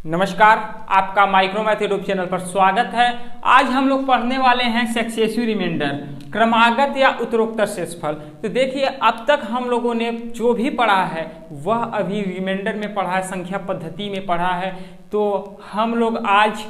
नमस्कार, आपका माइक्रोमैथ YouTube channel पर स्वागत है। आज हम लोग पढ़ने वाले हैं सक्सेसिव रिमाइंडर, क्रमागत या उत्तरोत्तर शेषफल। तो देखिए, अब तक हम लोगों ने जो भी पढ़ा है वह अभी रिमाइंडर में पढ़ा है, संख्या पद्धति में पढ़ा है। तो हम लोग आज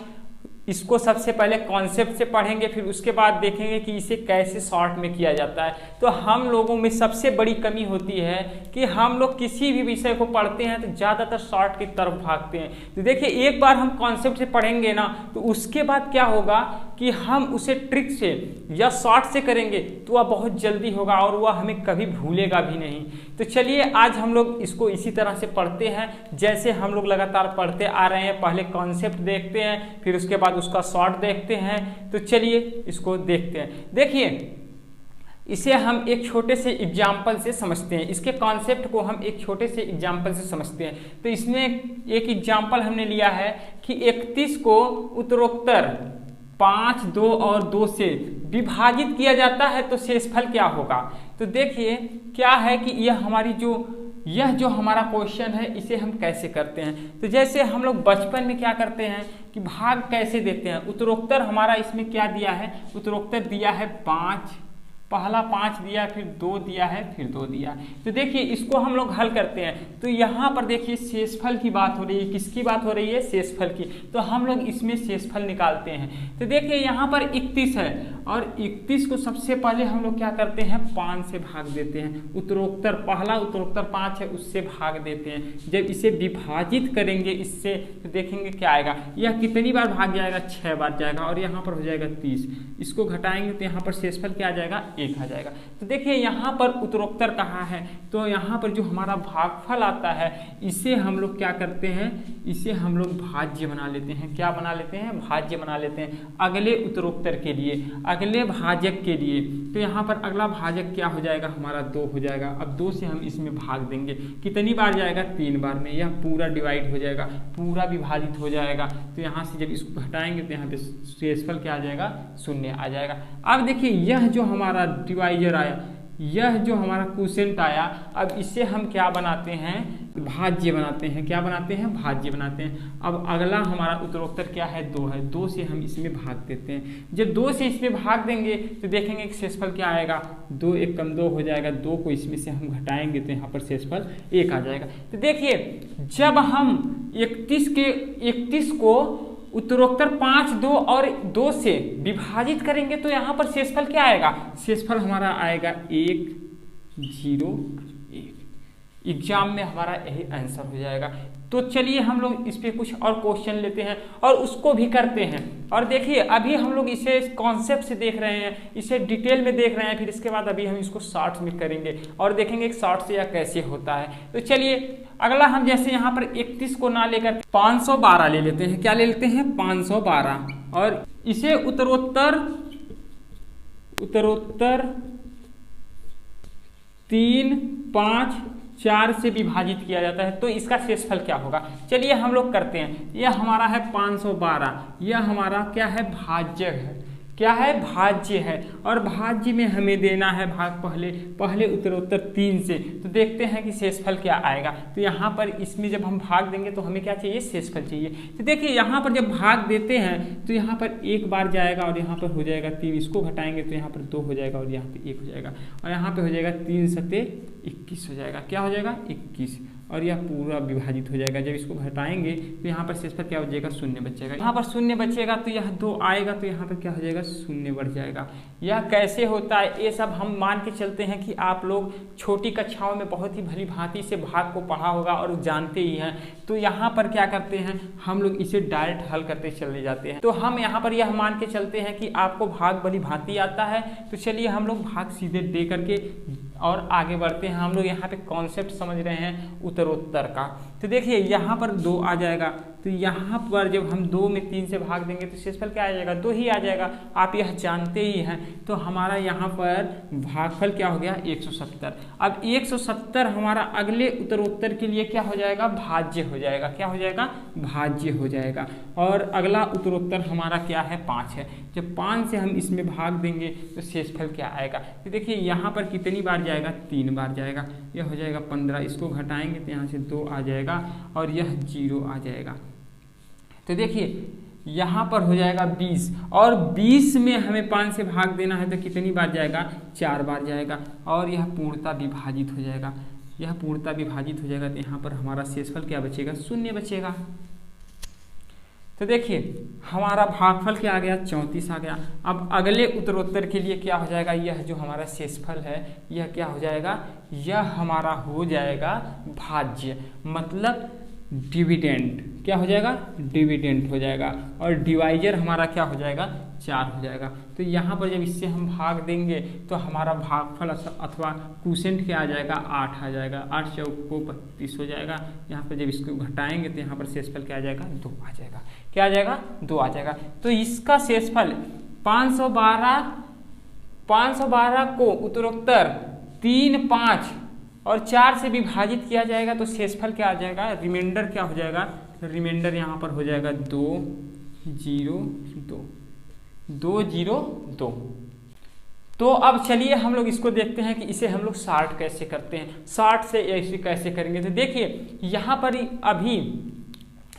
इसको सबसे पहले कॉन्सेप्ट से पढ़ेंगे, फिर उसके बाद देखेंगे कि इसे कैसे शॉर्ट में किया जाता है। तो हम लोगों में सबसे बड़ी कमी होती है कि हम लोग किसी भी विषय को पढ़ते हैं तो ज़्यादातर शॉर्ट की तरफ भागते हैं। तो देखिए, एक बार हम कॉन्सेप्ट से पढ़ेंगे ना, तो उसके बाद क्या होगा कि हम उसे ट्रिक से या शॉर्ट से करेंगे तो वह बहुत जल्दी होगा और वह हमें कभी भूलेगा भी नहीं। तो चलिए, आज हम लोग इसको इसी तरह से पढ़ते हैं जैसे हम लोग लगातार पढ़ते आ रहे हैं। पहले कॉन्सेप्ट देखते हैं, फिर उसके बाद उसका शॉर्ट देखते हैं। तो चलिए इसको देखते हैं। देखिए, इसे हम एक छोटे से एग्जाम्पल से समझते हैं। इसके कॉन्सेप्ट को हम एक छोटे से एग्जाम्पल से समझते हैं। तो इसमें एक एग्जाम्पल हमने लिया है कि 31 को उत्तरोत्तर 5, 2 और 2 से विभाजित किया जाता है तो शेषफल क्या होगा। तो देखिए क्या है कि यह जो हमारा क्वेश्चन है इसे हम कैसे करते हैं। तो जैसे हम लोग बचपन में क्या करते हैं कि भाग कैसे देते हैं। उत्तरोत्तर हमारा इसमें क्या दिया है, उत्तरोत्तर दिया है 5, पहला 5 दिया, फिर 2 दिया है, फिर 2 दिया। तो देखिए इसको हम लोग हल करते हैं। तो यहाँ पर देखिए शेषफल की बात हो रही है। किसकी बात हो रही है? शेषफल की। तो हम लोग इसमें शेषफल निकालते हैं। तो देखिए यहाँ पर 31 है और 31 को सबसे पहले हम लोग क्या करते हैं, 5 से भाग देते हैं। उत्तरोत्तर पहला उत्तरोत्तर 5 है, उससे भाग देते हैं। जब इसे विभाजित करेंगे इससे तो देखेंगे क्या आएगा। यह कितनी बार भाग जाएगा? 6 बार जाएगा और यहाँ पर हो जाएगा 30। इसको घटाएंगे तो यहाँ पर शेषफल क्या आ जाएगा? 1 आ जाएगा। तो देखिए यहाँ पर उत्तरोत्तर कहाँ है, तो यहाँ पर जो हमारा भागफल आता है इसे हम लोग क्या करते हैं, इसे हम लोग भाज्य बना लेते हैं। क्या बना लेते हैं? भाज्य बना लेते हैं अगले उत्तरोत्तर के लिए, अगले भाजक के लिए। तो यहाँ पर अगला भाजक क्या हो जाएगा हमारा? 2 हो जाएगा। अब 2 से हम इसमें भाग देंगे, कितनी बार जाएगा? 3 बार में। यह पूरा डिवाइड हो जाएगा, पूरा विभाजित हो जाएगा। तो यहाँ से जब इसको घटाएंगे तो यहाँ पे शेषफल क्या आ जाएगा? 0 आ जाएगा। अब देखिए यह जो हमारा डिवाइजर आया, यह जो हमारा क्वोशिएंट आया, अब इसे हम क्या बनाते हैं? भाज्य बनाते हैं। क्या बनाते हैं? भाज्य बनाते हैं। अब अगला हमारा उत्तरोत्तर क्या है? 2 है। 2 से हम इसमें भाग देते हैं। जब 2 से इसमें भाग देंगे तो देखेंगे कि शेषफल क्या आएगा? 2 1 कम 2 हो जाएगा। 2 को इसमें से हम घटाएंगे तो यहाँ पर शेषफल 1 आ जाएगा। तो देखिए जब हम 31 को उत्तरोत्तर 5, 2 और 2 से विभाजित करेंगे तो यहाँ पर शेषफल क्या आएगा? शेषफल हमारा आएगा 1, 0, 1। एग्जाम में हमारा यही आंसर हो जाएगा। तो चलिए हम लोग इस पे कुछ और क्वेश्चन लेते हैं और उसको भी करते हैं। और देखिए अभी हम लोग इसे कॉन्सेप्ट से देख रहे हैं, इसे डिटेल में देख रहे हैं, फिर इसके बाद अभी हम इसको शॉर्ट में करेंगे और देखेंगे कि शॉर्ट से यह कैसे होता है। तो चलिए अगला हम जैसे यहाँ पर 31 को ना लेकर 512 ले लेते हैं। क्या ले लेते हैं? 512। और इसे उत्तरोत्तर 3, 5, 4 से विभाजित किया जाता है तो इसका शेषफल क्या होगा। चलिए हम लोग करते हैं। यह हमारा है 512, यह हमारा क्या है? भाज्य है। क्या है? भाज्य है। और भाज्य में हमें देना है भाग पहले उत्तरोत्तर 3 से। तो देखते हैं कि शेषफल क्या आएगा। तो यहाँ पर इसमें जब हम भाग देंगे तो हमें क्या चाहिए? शेषफल चाहिए। तो देखिए यहाँ पर जब भाग देते हैं तो यहाँ पर 1 बार जाएगा और यहाँ पर हो जाएगा 3। इसको घटाएंगे तो यहाँ पर 2 हो जाएगा और यहाँ पे 1 हो जाएगा और यहाँ पे हो जाएगा 3 सत्ते 21 हो जाएगा। क्या हो जाएगा? 21। और यह पूरा विभाजित हो जाएगा। जब इसको घटाएंगे तो यहाँ पर शेषफल क्या हो जाएगा? 0 बचेगा। यहाँ पर 0 बचेगा तो यह 2 आएगा तो यहाँ पर क्या हो जाएगा? 0 बढ़ जाएगा। यह कैसे होता है ये सब हम मान के चलते हैं कि आप लोग छोटी कक्षाओं में बहुत ही भली भांति से भाग को पढ़ा होगा और जानते ही हैं। तो यहाँ पर क्या करते हैं हम लोग, इसे डायरेक्ट हल करते चले जाते हैं। तो हम यहाँ पर यह मान के चलते हैं कि आपको भाग भली भांति आता है। तो चलिए हम लोग भाग सीधे दे करके और आगे बढ़ते हैं। हम लोग यहाँ पे कॉन्सेप्ट समझ रहे हैं उत्तरोत्तर का। तो देखिए यहाँ पर 2 आ जाएगा। तो यहाँ पर जब हम 2 में 3 से भाग देंगे तो शेषफल क्या आ जाएगा? 2 ही आ जाएगा। आप यह जानते ही हैं। तो हमारा यहाँ पर भागफल क्या हो गया? 170। अब 170 हमारा अगले उत्तरोत्तर के लिए क्या हो जाएगा? भाज्य हो जाएगा। क्या हो जाएगा? भाज्य हो जाएगा। और अगला उत्तरोत्तर हमारा क्या है? 5 है। जब 5 से हम इसमें भाग देंगे तो शेषफल क्या आएगा? तो देखिए यहाँ पर कितनी बार जाएगा? 3 बार जाएगा। यह हो जाएगा 15। इसको घटाएंगे तो यहाँ से 2 आ जाएगा और यह 0 आ जाएगा। तो देखिए यहाँ पर हो जाएगा 20 और 20 में हमें 5 से भाग देना है तो कितनी बार जाएगा, 4 बार जाएगा और यह पूर्णतः विभाजित हो जाएगा, यह पूर्णतः विभाजित हो जाएगा। तो यहाँ पर हमारा शेषफल क्या बचेगा, 0 बचेगा। तो देखिए हमारा भागफल क्या आ गया, 34 आ गया। अब अगले उत्तरोत्तर के लिए क्या हो जाएगा, यह जो हमारा शेषफल है यह क्या हो जाएगा, यह हमारा हो जाएगा भाज्य, मतलब डिविडेंड। क्या हो जाएगा, डिविडेंड हो जाएगा। और डिवाइजर हमारा क्या हो जाएगा, 4 हो जाएगा। तो यहाँ पर जब इससे हम भाग देंगे तो हमारा भागफल अथवा क्वोशिएंट क्या आ जाएगा, 8 आ जाएगा। 8 चौको 32 हो जाएगा। यहाँ पर जब इसको घटाएंगे तो यहाँ पर शेषफल क्या आ जाएगा, 2 आ जाएगा। क्या आ जाएगा, 2 आ जाएगा। तो इसका शेषफल 512 को उत्तरोत्तर 3, 5 और 4 से विभाजित किया जाएगा तो शेषफल क्या आ जाएगा, रिमाइंडर क्या हो जाएगा, रिमाइंडर यहाँ पर हो जाएगा 202। तो अब चलिए हम लोग इसको देखते हैं कि इसे हम लोग सॉर्ट कैसे करते हैं। सॉर्ट से ऐसे कैसे करेंगे, तो देखिए यहाँ पर अभी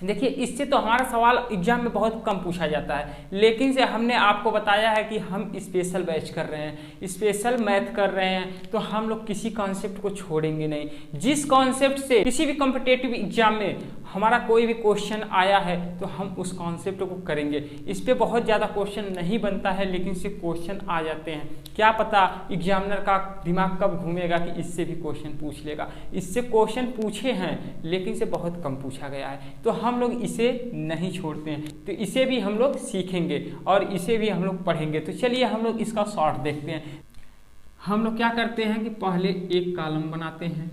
देखिए इससे तो हमारा सवाल एग्जाम में बहुत कम पूछा जाता है, लेकिन से हमने आपको बताया है कि हम स्पेशल बैच कर रहे हैं, स्पेशल मैथ कर रहे हैं, तो हम लोग किसी कॉन्सेप्ट को छोड़ेंगे नहीं। जिस कॉन्सेप्ट से किसी भी कॉम्पिटिटिव एग्जाम में हमारा कोई भी क्वेश्चन आया है तो हम उस कॉन्सेप्ट को करेंगे। इस पे बहुत ज़्यादा क्वेश्चन नहीं बनता है, लेकिन से क्वेश्चन आ जाते हैं। क्या पता एग्जामिनर का दिमाग कब घूमेगा कि इससे भी क्वेश्चन पूछ लेगा। इससे क्वेश्चन पूछे हैं लेकिन से बहुत कम पूछा गया है, तो हम लोग इसे नहीं छोड़ते हैं। तो इसे भी हम लोग सीखेंगे और इसे भी हम लोग पढ़ेंगे। तो चलिए हम लोग इसका शॉर्ट देखते हैं। हम लोग क्या करते हैं कि पहले एक कॉलम बनाते हैं।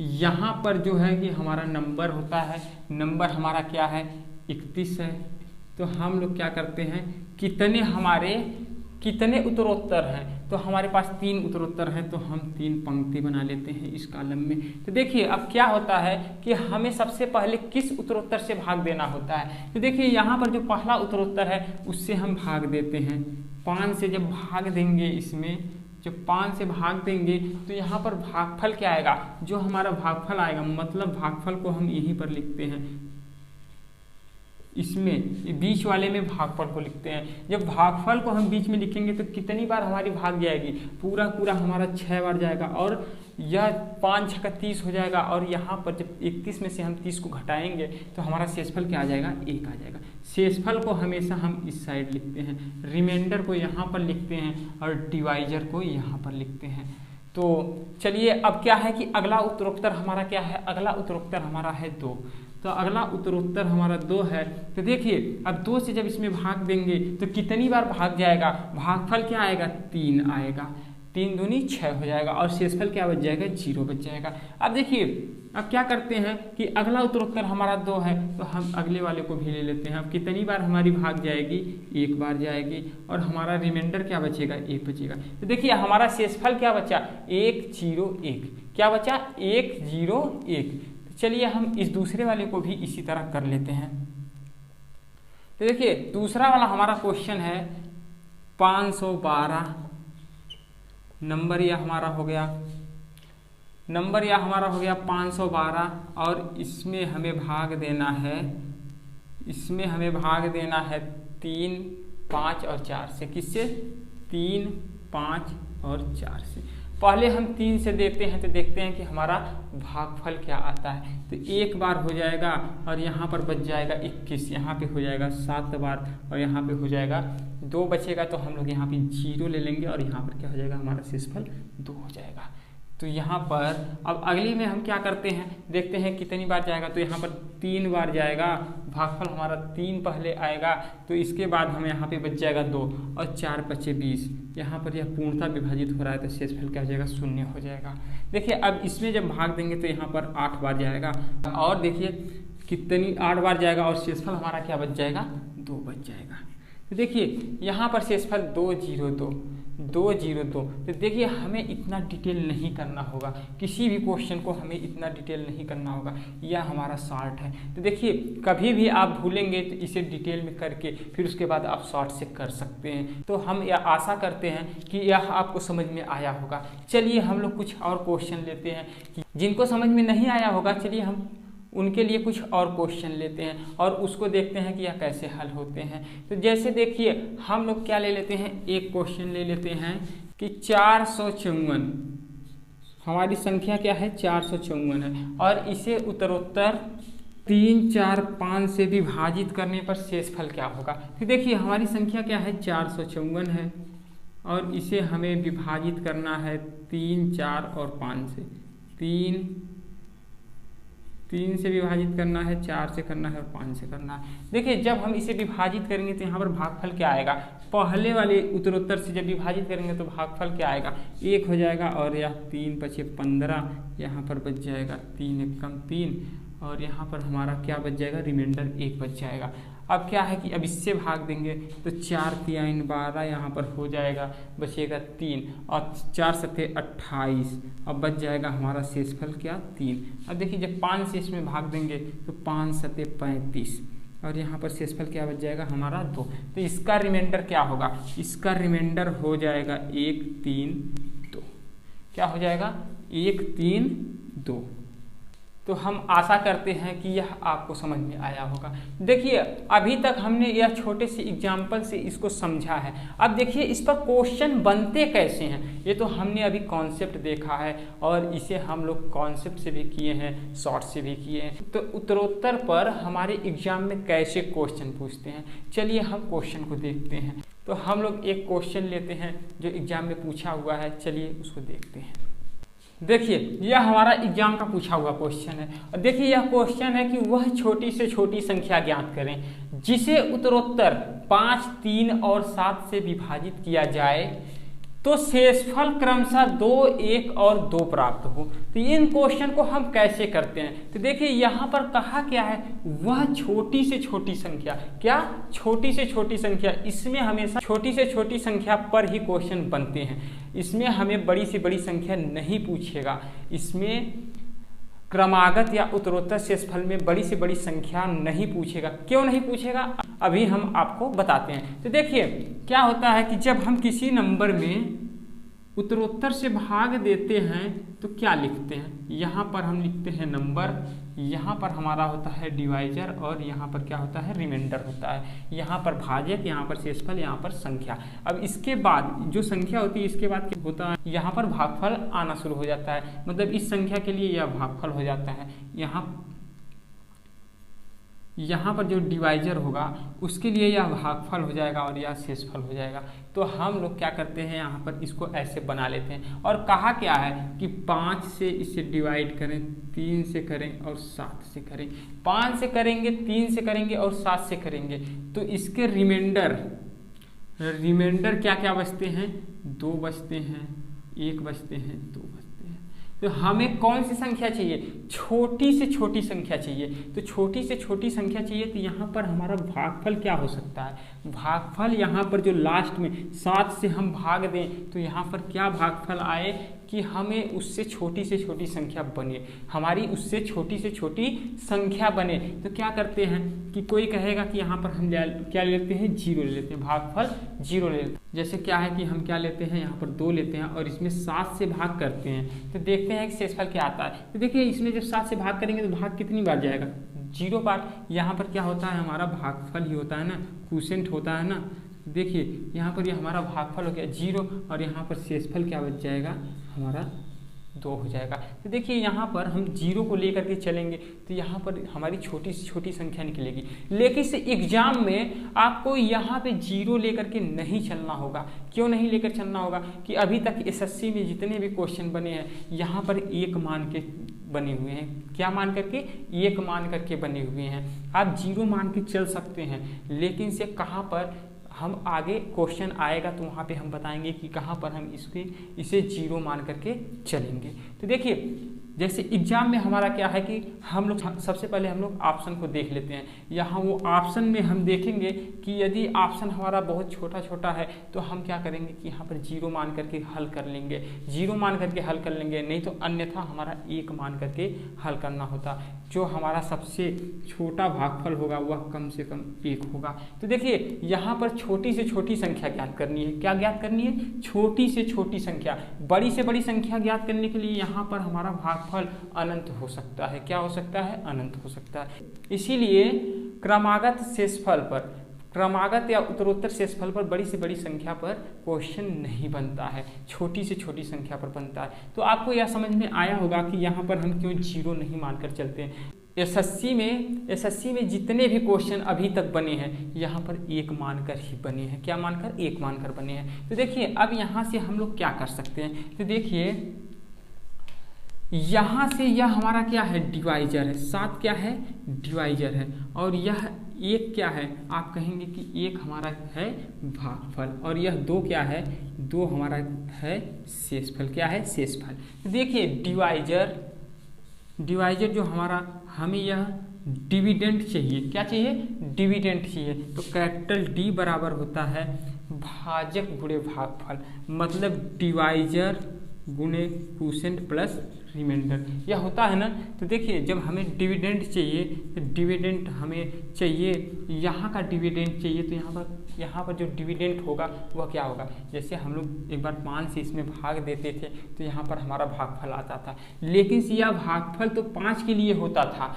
यहाँ पर जो है कि हमारा नंबर होता है, नंबर हमारा क्या है, 31 है। तो हम लोग क्या करते हैं, कितने उत्तरोत्तर हैं, तो हमारे पास 3 उत्तरोत्तर हैं, तो हम 3 पंक्ति बना लेते हैं इस कॉलम में। तो देखिए अब क्या होता है कि हमें सबसे पहले किस उत्तरोत्तर से भाग देना होता है। तो देखिए यहाँ पर जो पहला उत्तरोत्तर है उससे हम भाग देते हैं। 5 से जब भाग देंगे, इसमें जब 5 से भाग देंगे तो यहाँ पर भागफल क्या आएगा, जो हमारा भागफल आएगा, मतलब भागफल को हम यहीं पर लिखते हैं, इसमें बीच वाले में भागफल को लिखते हैं। जब भागफल को हम बीच में लिखेंगे तो कितनी बार हमारी भाग जाएगी, पूरा हमारा 6 बार जाएगा और यह 5 6 का 30 हो जाएगा। और यहाँ पर जब 31 में से हम 30 को घटाएंगे तो हमारा शेषफल क्या आ जाएगा, 1 आ जाएगा। शेषफल को हमेशा हम इस साइड लिखते हैं, रिमाइंडर को यहाँ पर लिखते हैं और डिवाइजर को यहाँ पर लिखते हैं। तो चलिए अब क्या है कि अगला उत्तरोत्तर हमारा क्या है, अगला उत्तरोत्तर हमारा है 2। तो अगला उत्तरोत्तर हमारा 2 है। तो देखिए अब 2 से जब इसमें भाग देंगे तो कितनी बार भाग जाएगा, भागफल क्या आएगा, 3 आएगा। 3 दूनी 6 हो जाएगा और शेषफल क्या बच जाएगा, 0 बच जाएगा। अब देखिए अब क्या करते हैं कि अगला उत्तरोत्तर हमारा 2 है, तो हम अगले वाले को भी ले लेते हैं। अब कितनी बार हमारी भाग जाएगी, 1 बार जाएगी और हमारा रिमाइंडर क्या बचेगा, 1 बचेगा। तो देखिए हमारा शेषफल क्या बचा, 1 0 1। क्या बचा, 1 0 1। चलिए हम इस दूसरे वाले को भी इसी तरह कर लेते हैं। तो देखिए दूसरा वाला हमारा क्वेश्चन है 512। नंबर यह हमारा हो गया 512 और इसमें हमें भाग देना है 3 5 और 4 से। किससे, 3 5 और 4 से। पहले हम 3 से देते हैं तो देखते हैं कि हमारा भागफल क्या आता है। तो 1 बार हो जाएगा और यहाँ पर बच जाएगा 21, यहाँ पे हो जाएगा 7 बार और यहाँ पे हो जाएगा 2 बचेगा। तो हम लोग यहाँ पे 0 ले लेंगे और यहाँ पर क्या हो जाएगा, हमारा शेषफल 2 हो जाएगा। तो यहाँ पर अब अगली में हम क्या करते हैं, देखते हैं कितनी बार जाएगा। तो यहाँ पर 3 बार जाएगा, भागफल हमारा 3 पहले आएगा। तो इसके बाद हमें यहाँ पे बच जाएगा 2 और 4 5 20। यहाँ पर यह पूर्णतः विभाजित हो रहा है तो शेषफल क्या हो जाएगा, 0 हो जाएगा। देखिए अब इसमें जब भाग देंगे तो यहाँ पर 8 बार जाएगा और देखिए कितनी 8 बार जाएगा और शेषफल हमारा क्या बच जाएगा, 2 बच जाएगा। तो देखिए यहाँ पर शेषफल 202। तो देखिए हमें इतना डिटेल नहीं करना होगा, किसी भी क्वेश्चन को हमें इतना डिटेल नहीं करना होगा, यह हमारा शॉर्ट है। तो देखिए कभी भी आप भूलेंगे तो इसे डिटेल में करके फिर उसके बाद आप शॉर्ट से कर सकते हैं। तो हम यह आशा करते हैं कि यह आपको समझ में आया होगा। चलिए हम लोग कुछ और क्वेश्चन लेते हैं कि जिनको समझ में नहीं आया होगा, चलिए हम उनके लिए कुछ और क्वेश्चन लेते हैं और उसको देखते हैं कि यह कैसे हल होते हैं। तो जैसे देखिए हम लोग क्या ले लेते हैं, एक क्वेश्चन ले लेते हैं कि 454, हमारी संख्या क्या है 454 है और इसे उत्तरोत्तर 3, 4, 5 से विभाजित करने पर शेषफल क्या होगा। तो देखिए हमारी संख्या क्या है 454 है और इसे हमें विभाजित करना है 3, 4 और 5 से। 3 से विभाजित करना है, 4 से करना है और 5 से करना है। देखिए जब हम इसे विभाजित करेंगे तो यहाँ पर भागफल क्या आएगा, पहले वाले उत्तरोत्तर से जब विभाजित करेंगे तो भागफल क्या आएगा 1 हो जाएगा और यह 3 × 5 = 15, यहाँ पर बच जाएगा 3 × 1 = 3 और यहाँ पर हमारा क्या बच जाएगा, रिमाइंडर 1 बच जाएगा। अब क्या है कि अब इससे भाग देंगे तो 4 × 3 = 12, यहाँ पर हो जाएगा, बचेगा 3 और 4 × 7 = 28, अब बच जाएगा हमारा शेषफल क्या 3। अब देखिए जब 5 से इसमें भाग देंगे तो 5 × 7 = 35 और यहाँ पर शेषफल क्या बच जाएगा हमारा 2। तो इसका रिमाइंडर क्या होगा, इसका रिमाइंडर हो जाएगा 1, 3, 2। क्या हो जाएगा 1, 3, 2। तो हम आशा करते हैं कि यह आपको समझ में आया होगा। देखिए अभी तक हमने यह छोटे से एग्जाम्पल से इसको समझा है। अब देखिए इस पर क्वेश्चन बनते कैसे हैं, ये तो हमने अभी कॉन्सेप्ट देखा है और इसे हम लोग कॉन्सेप्ट से भी किए हैं, शॉर्ट से भी किए हैं। तो उत्तरोत्तर पर हमारे एग्जाम में कैसे क्वेश्चन पूछते हैं, चलिए हम क्वेश्चन को देखते हैं। तो हम लोग एक क्वेश्चन लेते हैं जो एग्जाम में पूछा हुआ है, चलिए उसको देखते हैं। देखिए यह हमारा एग्जाम का पूछा हुआ क्वेश्चन है और देखिए यह क्वेश्चन है कि वह छोटी से छोटी संख्या ज्ञात करें जिसे उत्तरोत्तर 5, 3 और 7 से विभाजित किया जाए तो शेषफल क्रमशः 2, 1 और 2 प्राप्त हो। तो इन क्वेश्चन को हम कैसे करते हैं, तो देखिए यहाँ पर कहा क्या है, वह छोटी से छोटी संख्या, क्या छोटी से छोटी संख्या, इसमें हमेशा छोटी से छोटी संख्या पर ही क्वेश्चन बनते हैं। इसमें हमें बड़ी से बड़ी संख्या नहीं पूछेगा, इसमें क्रमागत या उत्तरोत्तर शेषफल में बड़ी से बड़ी संख्या नहीं पूछेगा। क्यों नहीं पूछेगा, अभी हम आपको बताते हैं। तो देखिए क्या होता है कि जब हम किसी नंबर में उत्तरोत्तर से भाग देते हैं तो क्या लिखते हैं, यहाँ पर हम लिखते हैं नंबर, यहाँ पर हमारा होता है डिवाइजर और यहाँ पर क्या होता है रिमाइंडर होता है, यहाँ पर भाजक, यहाँ पर शेषफल, यहाँ पर संख्या। अब इसके बाद जो संख्या होती है इसके बाद क्या होता है, यहाँ पर भागफल आना शुरू हो जाता है, मतलब इस संख्या के लिए यह भागफल हो जाता है। यहाँ पर जो डिवाइजर होगा उसके लिए यह भागफल हो जाएगा और यह शेषफल हो जाएगा। तो हम लोग क्या करते हैं, यहाँ पर इसको ऐसे बना लेते हैं और कहा क्या है कि 5 से इसे डिवाइड करें, 3 से करें और 7 से करें। 5 से करेंगे, 3 से करेंगे और 7 से करेंगे तो इसके रिमाइंडर क्या क्या बचते हैं, 2 बचते हैं, 1 बचते हैं, 2 बचते हैं। तो हमें कौन सी संख्या चाहिए, छोटी से छोटी संख्या चाहिए। तो छोटी से छोटी संख्या चाहिए तो यहाँ पर हमारा भागफल क्या हो सकता है, भागफल यहाँ पर जो लास्ट में 7 से हम भाग दें तो यहाँ पर क्या भागफल आए कि हमें उससे छोटी से छोटी संख्या बने, हमारी उससे छोटी से छोटी संख्या बने। तो क्या करते हैं कि कोई कहेगा कि यहाँ पर हम क्या लेते हैं, 0 ले लेते हैं, भागफल 0 ले लेते हैं। जैसे क्या है कि हम क्या लेते हैं, यहाँ पर 2 लेते हैं और इसमें 7 से भाग करते हैं तो देखते हैं कि शेषफल क्या आता है। तो देखिए इसमें जब 7 से भाग करेंगे तो भाग कितनी बार जाएगा, 0 बार। यहाँ पर क्या होता है, हमारा भागफल ही होता है ना, क्वोशिएंट होता है ना। देखिए यहाँ पर ये हमारा भागफल हो गया 0 और यहाँ पर शेषफल क्या बच जाएगा हमारा 2 हो जाएगा। तो देखिए यहाँ पर हम 0 को लेकर के चलेंगे तो यहाँ पर हमारी छोटी से छोटी संख्या निकलेगी। लेकिन इस एग्जाम में आपको यहाँ पे 0 लेकर के नहीं चलना होगा। क्यों नहीं लेकर चलना होगा कि अभी तक एसएससी में जितने भी क्वेश्चन बने हैं यहाँ पर 1 मान के बने हुए हैं। क्या मान करके, 1 मान करके बने हुए हैं। आप 0 मान के चल सकते हैं, लेकिन से कहाँ पर हम आगे क्वेश्चन आएगा तो वहाँ पे हम बताएंगे कि कहाँ पर हम इसे 0 मान करके चलेंगे। तो देखिए जैसे एग्जाम में हमारा क्या है कि हम लोग सबसे पहले हम लोग ऑप्शन को देख लेते हैं। यहाँ वो ऑप्शन में हम देखेंगे कि यदि ऑप्शन हमारा बहुत छोटा छोटा है तो हम क्या करेंगे कि यहाँ पर 0 मान करके हल कर लेंगे, 0 मान करके हल कर लेंगे, नहीं तो अन्यथा हमारा 1 मान करके हल करना होता। जो हमारा सबसे छोटा भागफल होगा वह कम से कम 1 होगा। तो देखिए यहाँ पर छोटी से छोटी संख्या ज्ञात करनी है। क्या ज्ञात करनी है, छोटी से छोटी संख्या। बड़ी से बड़ी संख्या ज्ञात करने के लिए यहाँ पर हमारा भाग भागफल अनंत हो सकता है। क्या हो सकता है? अनंत हो सकता है। इसीलिए क्रमागत शेषफल पर, क्रमागत या उत्तरोत्तर शेषफल पर बड़ी से बड़ी संख्या पर क्वेश्चन नहीं बनता है, छोटी से छोटी संख्या पर बनता है। तो आपको यह समझ में आया होगा कि यहाँ पर हम क्यों 0 नहीं मानकर चलते हैं। एसएससी में जितने भी क्वेश्चन अभी तक बने हैं यहाँ पर 1 मानकर ही बने हैं। क्या मानकर? 1 मानकर बने हैं। तो देखिए अब यहाँ से हम लोग क्या कर सकते हैं। तो देखिए यहाँ से यह हमारा क्या है? डिवाइजर है। 7 क्या है? डिवाइजर है। और यह 1 क्या है? आप कहेंगे कि 1 हमारा है भागफल, और यह 2 क्या है? 2 हमारा है शेषफल। क्या है? शेषफल। तो देखिए डिवाइजर जो हमारा, हमें यह डिविडेंड चाहिए। क्या चाहिए? डिविडेंड चाहिए। तो कैपिटल डी बराबर होता है भाजक गुणे भागफल, मतलब डिवाइजर गुणे क्वोशिएंट प्लस रिमाइंडर, यह होता है ना। तो देखिए जब हमें डिविडेंड चाहिए तो डिविडेंड हमें चाहिए, यहाँ का डिविडेंड चाहिए, तो यहाँ पर जो डिविडेंड होगा वह क्या होगा? जैसे हम लोग एक बार 5 से इसमें भाग देते थे तो यहाँ पर हमारा भागफल आता था, लेकिन यह भागफल तो 5 के लिए होता था,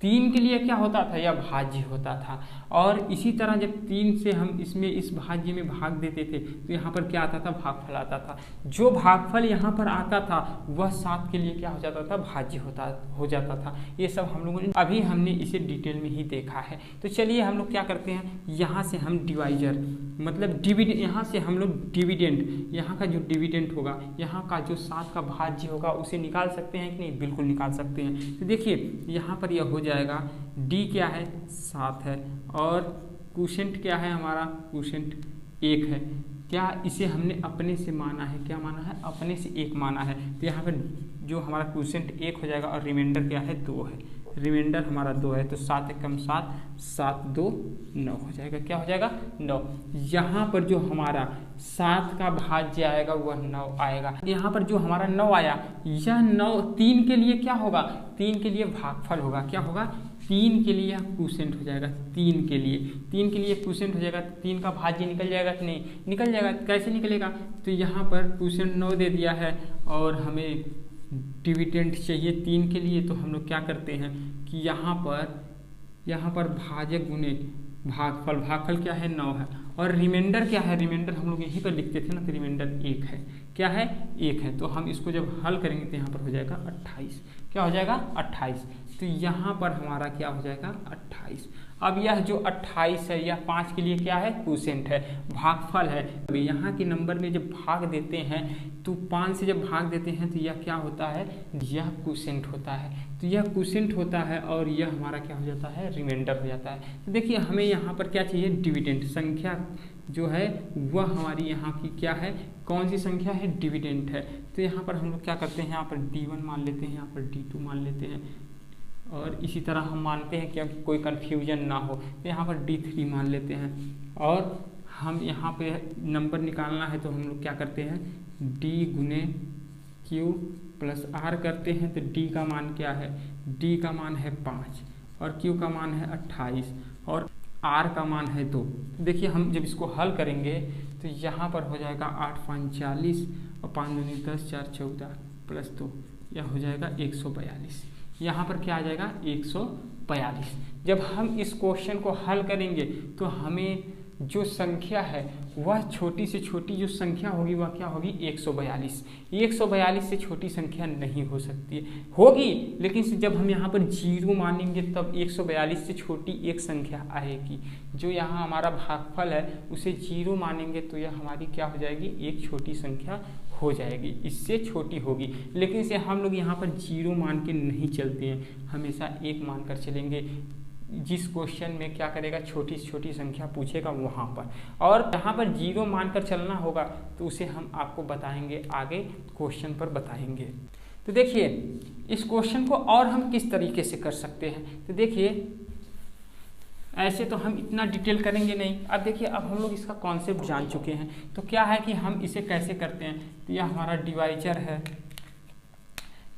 3 के लिए क्या होता था? यह भाज्य होता था। और इसी तरह जब 3 से हम इसमें इस भाज्य में भाग देते थे तो यहाँ पर क्या आता था? भागफल आता था। जो भागफल यहाँ पर आता था वह 7 के लिए क्या हो जाता था? भाज्य हो जाता था। ये सब हम लोगों ने अभी हमने इसे डिटेल में ही देखा है। तो चलिए हम लोग क्या करते हैं, यहाँ से हम डिवाइजर मतलब डिविडेंड, यहाँ से हम लोग डिविडेंड, यहाँ का जो डिविडेंड होगा, यहाँ का जो 7 का भाज्य होगा उसे निकाल सकते हैं कि नहीं? बिल्कुल निकाल सकते हैं। तो देखिए यहाँ पर यह हो जाएगा, डी क्या है? 7 है, और क्वोशिएंट क्या है हमारा? क्वोशिएंट 1 है। क्या इसे हमने अपने से माना है? क्या माना है? अपने से 1 माना है। तो यहाँ पर जो हमारा क्वोशिएंट 1 हो जाएगा, और रिमाइंडर क्या है? 2 है। रिमाइंडर हमारा 2 है, तो 7 एकम 7, 7 2 9 हो जाएगा। क्या हो जाएगा? 9। यहाँ पर जो हमारा 7 का भाज्य आएगा वह 9 आएगा। यहाँ पर जो हमारा 9 आया, यह 9 3 के लिए क्या होगा? 3 के लिए भागफल होगा। क्या होगा? 3 के लिए क्वोशिएंट हो जाएगा। 3 के लिए क्वोशिएंट हो जाएगा। 3 का भाज्य निकल जाएगा कि नहीं? निकल जाएगा। कैसे निकलेगा? तो यहाँ पर क्वोशिएंट 9 दे दिया है और हमें डिविडेंड चाहिए 3 के लिए, तो हम लोग क्या करते हैं कि यहाँ पर भाजक गुणे भागफल क्या है? 9 है। और रिमाइंडर क्या है? रिमाइंडर हम लोग यहीं पर लिखते थे ना, तो रिमाइंडर 1 है। क्या है? 1 है। तो हम इसको जब हल करेंगे तो यहाँ पर हो जाएगा 28। क्या हो जाएगा? 28। तो यहाँ पर हमारा क्या हो जाएगा? 28। अब यह जो 28 है यह 5 के लिए क्या है? क्वोशिएंट है, भागफल है। अभी यहाँ के नंबर में जब भाग देते हैं तो 5 से जब भाग देते हैं तो यह क्या होता है? यह क्वोशिएंट होता है। तो यह क्वोशिएंट होता है और यह हमारा क्या हो जाता है? रिमाइंडर हो जाता है। तो देखिए हमें यहाँ पर क्या चाहिए? डिविडेंड संख्या जो है वह हमारी यहाँ की क्या है? कौन सी संख्या है? डिविडेंड है। तो यहाँ पर हम लोग क्या करते हैं? यहाँ पर D1 मान लेते हैं, यहाँ पर D2 मान लेते हैं, और इसी तरह हम मानते हैं कि कोई कन्फ्यूजन ना हो तो यहाँ पर D3 मान लेते हैं। और हम यहाँ पे नंबर निकालना है तो हम लोग क्या करते हैं? D गुने Q प्लस R करते हैं। तो D का मान क्या है? D का मान है 5 और Q का मान है 28 और R का मान है 2। देखिए हम जब इसको हल करेंगे तो यहाँ पर हो जाएगा 8 5 40 और 5 दूनी 10 4 14 प्लस 2, यह हो जाएगा 142। यहाँ पर क्या आ जाएगा? 142। जब हम इस क्वेश्चन को हल करेंगे तो हमें जो संख्या है वह छोटी से छोटी जो संख्या होगी वह क्या होगी? 142। 142 से छोटी संख्या नहीं हो सकती है, होगी, लेकिन जब हम यहाँ पर 0 मानेंगे तब 142 से छोटी एक संख्या आएगी। जो यहाँ हमारा भागफल है उसे 0 मानेंगे तो यह हमारी क्या हो जाएगी? एक छोटी संख्या हो जाएगी, इससे छोटी होगी। लेकिन इसे हम लोग यहाँ पर 0 मान के नहीं चलते हैं, हमेशा 1 मानकर चलेंगे। जिस क्वेश्चन में क्या करेगा? छोटी से छोटी संख्या पूछेगा वहाँ पर, और जहाँ पर 0 मानकर चलना होगा तो उसे हम आपको बताएंगे, आगे क्वेश्चन पर बताएंगे। तो देखिए इस क्वेश्चन को और हम किस तरीके से कर सकते हैं। तो देखिए ऐसे तो हम इतना डिटेल करेंगे नहीं। अब देखिए अब हम लोग इसका कॉन्सेप्ट जान चुके हैं, तो क्या है कि हम इसे कैसे करते हैं। तो यह हमारा डिवाइजर है,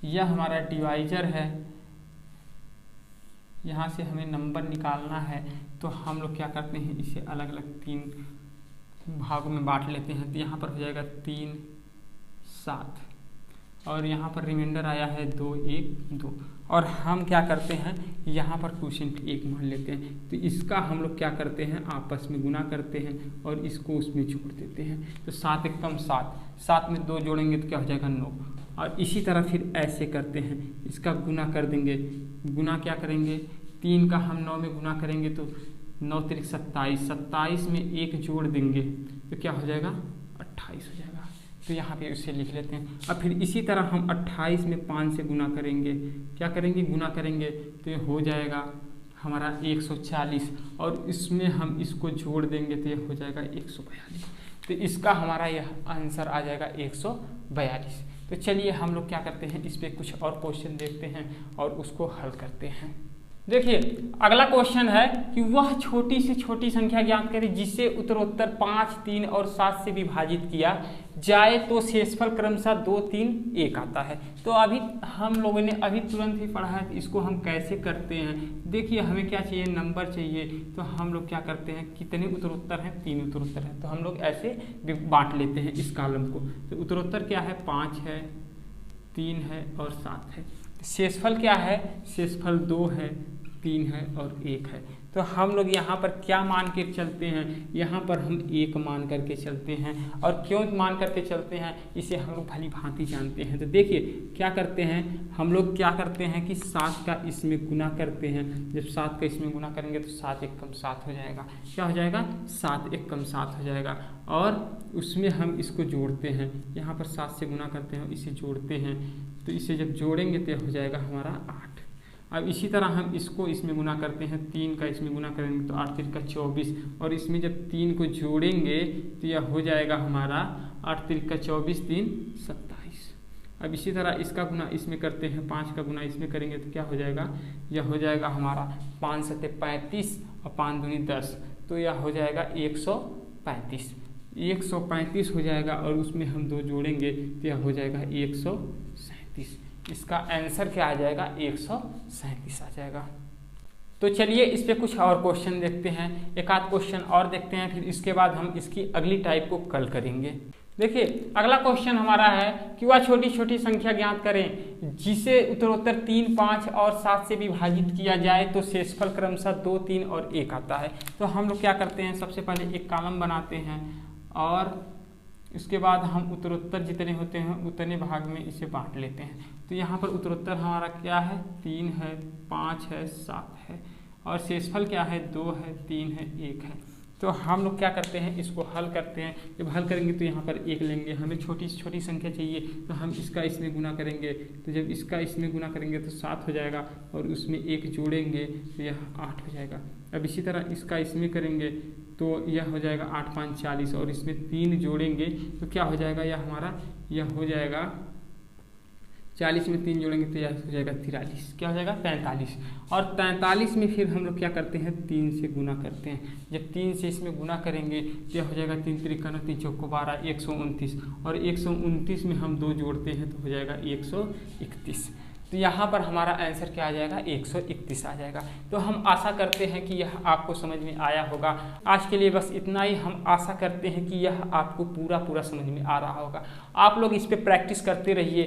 यह हमारा डिवाइजर है, यहाँ से हमें नंबर निकालना है तो हम लोग क्या करते हैं? इसे अलग अलग 3 भागों में बांट लेते हैं। तो यहाँ पर हो जाएगा 3 7 और यहाँ पर रिमाइंडर आया है 2 1 2। और हम क्या करते हैं, यहाँ पर 2 1 मान लेते हैं। तो इसका हम लोग क्या करते हैं, आपस में गुना करते हैं और इसको उसमें जोड़ देते हैं। तो 7 1 कम 7, 7 में 2 जोड़ेंगे तो क्या हो जाएगा 9। और इसी तरह फिर ऐसे करते हैं, इसका गुना कर देंगे। गुना क्या करेंगे, 3 का हम 9 में गुना करेंगे तो 9 3 27, 27 में 1 जोड़ देंगे तो क्या हो जाएगा 28 हो जाएगा। तो यहाँ पे उसे लिख लेते हैं। अब फिर इसी तरह हम 28 में 5 से गुना करेंगे, क्या करेंगे, गुना करेंगे तो ये हो जाएगा हमारा 140 और इसमें हम इसको जोड़ देंगे तो ये हो जाएगा 142। तो इसका हमारा यह आंसर आ जाएगा 142। तो चलिए हम लोग क्या करते हैं, इस पर कुछ और क्वेश्चन देखते हैं और उसको हल करते हैं। देखिए अगला क्वेश्चन है कि वह छोटी से छोटी संख्या ज्ञात करें जिसे उत्तरोत्तर 5 3 और 7 से विभाजित किया जाए तो शेषफल क्रमशः 2 3 1 आता है। तो अभी हम लोगों ने अभी तुरंत ही पढ़ा है, इसको हम कैसे करते हैं। देखिए हमें क्या चाहिए, नंबर चाहिए। तो हम लोग क्या करते हैं, कितने उत्तरोत्तर हैं, 3 उत्तरोत्तर हैं। तो हम लोग ऐसे बांट लेते हैं इस कॉलम को। तो उत्तरोत्तर क्या है, 5 है, 3 है और 7 है। शेषफल क्या है, शेषफल 2 है, 3 है और 1 है। तो हम लोग यहाँ पर क्या मान के चलते हैं, यहाँ पर हम 1 मान करके चलते हैं। और क्यों मान करके चलते हैं, इसे हम लोग भली भांति जानते हैं। तो देखिए क्या करते हैं, हम लोग क्या करते हैं कि 7 का इसमें गुना करते हैं। जब 7 का इसमें गुना करेंगे तो 7 1 कम 7 हो जाएगा। क्या हो जाएगा, 7 1 कम 7 हो जाएगा। और उसमें हम इसको जोड़ते हैं, यहाँ पर 7 से गुना करते हैं, इसे जोड़ते हैं। तो इसे जब जोड़ेंगे तो हो जाएगा हमारा 8। अब इसी तरह हम इसको इसमें गुना करते हैं, 3 का इसमें गुना करेंगे तो 8 3 का 24। और इसमें जब 3 को जोड़ेंगे तो यह हो जाएगा हमारा 8 3 का 24 3 27। अब इसी तरह इसका गुना इसमें करते हैं, 5 का गुना इसमें करेंगे तो क्या हो जाएगा, यह हो जाएगा हमारा 5 7 35 और 5 दूनी 10। तो यह हो जाएगा 135, 135 हो जाएगा। और उसमें हम 2 जोड़ेंगे तो यह हो जाएगा 137। इसका आंसर क्या आ जाएगा, 137 आ जाएगा। तो चलिए इस पे कुछ और क्वेश्चन देखते हैं, एक आध क्वेश्चन और देखते हैं, फिर इसके बाद हम इसकी अगली टाइप को कल करेंगे। देखिए अगला क्वेश्चन हमारा है कि वह छोटी छोटी संख्या ज्ञात करें जिसे उत्तरोत्तर 3 5 और 7 से विभाजित किया जाए तो शेषफल क्रमशः 2 3 और 1 आता है। तो हम लोग क्या करते हैं, सबसे पहले एक कॉलम बनाते हैं और इसके बाद हम उत्तरोत्तर जितने होते हैं उतने भाग में इसे बांट लेते हैं। तो यहाँ पर उत्तरोत्तर हमारा क्या है, 3 है, 5 है, 7 है। और शेषफल क्या है, 2 है, 3 है, 1 है। तो हम लोग क्या करते हैं, इसको हल करते हैं। जब हल करेंगे तो यहाँ पर 1 लेंगे, हमें छोटी से छोटी संख्या चाहिए तो हम इसका इसमें गुना करेंगे। तो जब इसका इसमें गुना करेंगे तो 7 हो जाएगा और उसमें 1 जोड़ेंगे तो यह 8 हो जाएगा। अब इसी तरह इसका इसमें करेंगे तो यह हो जाएगा 8 5 40 और इसमें 3 जोड़ेंगे तो क्या हो जाएगा, यह हमारा यह हो जाएगा 40 में 3 जोड़ेंगे तो यह हो जाएगा 43। क्या हो जाएगा, 43। और 43 में फिर हम लोग क्या करते हैं, 3 से गुना करते हैं। जब 3 से इसमें गुना करेंगे तो यह हो जाएगा 3 3 9 3 4 12 129। और 129 में हम 2 जोड़ते हैं तो हो जाएगा 131। तो यहाँ पर हमारा आंसर क्या आ जाएगा, 131 आ जाएगा। तो हम आशा करते हैं कि यह आपको समझ में आया होगा। आज के लिए बस इतना ही। हम आशा करते हैं कि यह आपको पूरा समझ में आ रहा होगा। आप लोग इस पर प्रैक्टिस करते रहिए।